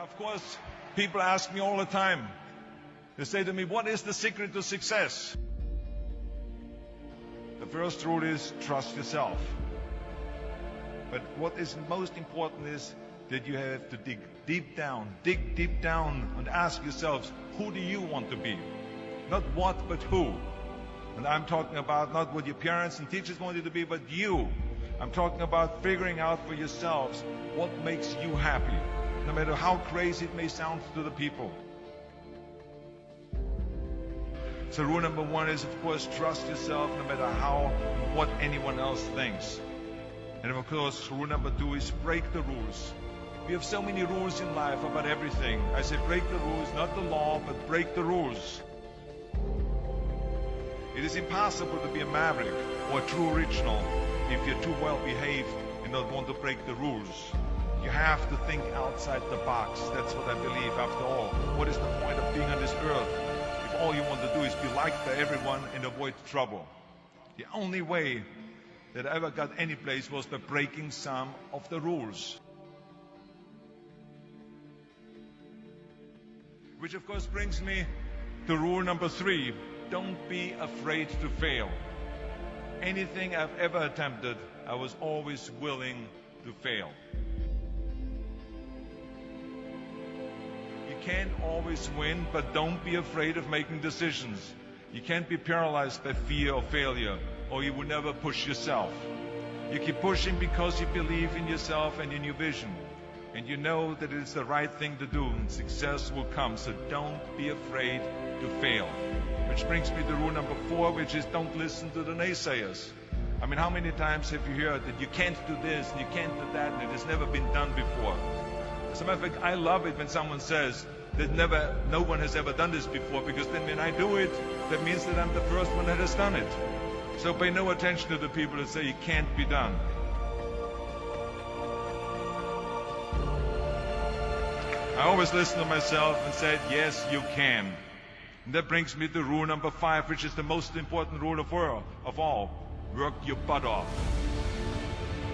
Of course, people ask me all the time. They say to me, what is the secret to success? The first rule is trust yourself. But what is most important is that you have to dig deep down and ask yourselves, who do you want to be? Not what, but who. And I'm talking about not what your parents and teachers want you to be, but you. I'm talking about figuring out for yourselves what makes you happy, no matter how crazy it may sound to the people. So rule number one is, of course, trust yourself no matter what anyone else thinks. And of course, rule number two is break the rules. We have so many rules in life about everything. I say break the rules, not the law, but break the rules. It is impossible to be a maverick or a true original if you're too well behaved and don't want to break the rules. You have to think outside the box. That's what I believe. After all, what is the point of being on this earth if all you want to do is be liked by everyone and avoid trouble? The only way that I ever got any place was by breaking some of the rules. Which of course brings me to rule number three. Don't be afraid to fail. Anything I've ever attempted, I was always willing to fail. You can't always win, but don't be afraid of making decisions. You can't be paralyzed by fear of failure, or you will never push yourself. You keep pushing because you believe in yourself and in your vision. And you know that it is the right thing to do, and success will come. So don't be afraid to fail. Which brings me to rule number four, which is don't listen to the naysayers. I mean, how many times have you heard that you can't do this and you can't do that and it has never been done before? As a matter of fact, I love it when someone says that no one has ever done this before, because then when I do it, that means that I'm the first one that has done it. So pay no attention to the people that say it can't be done. I always listen to myself and said, yes, you can. And that brings me to rule number five, which is the most important rule of all. Work your butt off.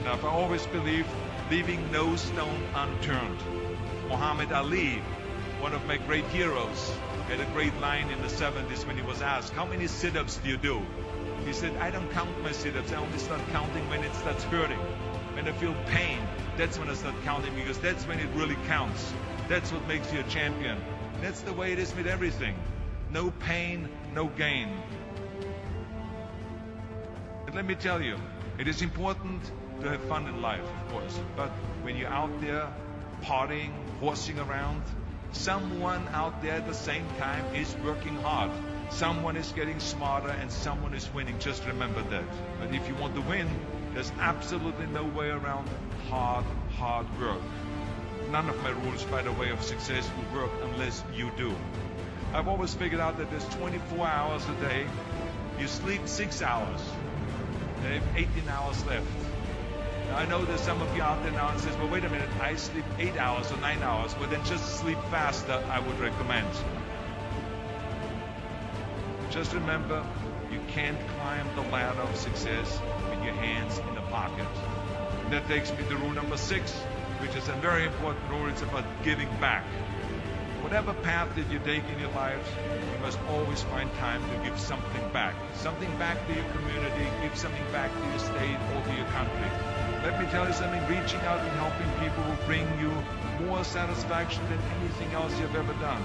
Now, I've always believed leaving no stone unturned. Muhammad Ali, one of my great heroes, had a great line in the 70s when he was asked, how many sit-ups do you do? He said, I don't count my sit-ups. I only start counting when it starts hurting. When I feel pain, that's when I start counting, because that's when it really counts. That's what makes you a champion. That's the way it is with everything. No pain, no gain. But let me tell you, it is important to have fun in life, of course. But when you're out there partying, horsing around, someone out there at the same time is working hard. Someone is getting smarter and someone is winning. Just remember that. But if you want to win, there's absolutely no way around hard work. None of my rules, by the way, of success will work unless you do. I've always figured out that there's 24 hours a day. You sleep 6 hours. You have 18 hours left. Now, I know there's some of you out there now and says, well, wait a minute, I sleep 8 hours or 9 hours. Well, then just sleep faster, I would recommend. Just remember, you can't climb the ladder of success with your hands in the pocket. And that takes me to rule number 6, which is a very important rule. It's about giving back. Whatever path that you take in your lives, you must always find time to give something back. Something back to your community, give something back to your state or to your country. Let me tell you something, reaching out and helping people will bring you more satisfaction than anything else you've ever done.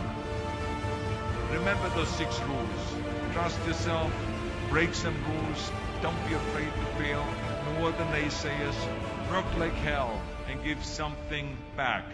Remember those 6 rules. Trust yourself, break some rules, don't be afraid to fail, ignore the naysayers, work like hell, and give something back.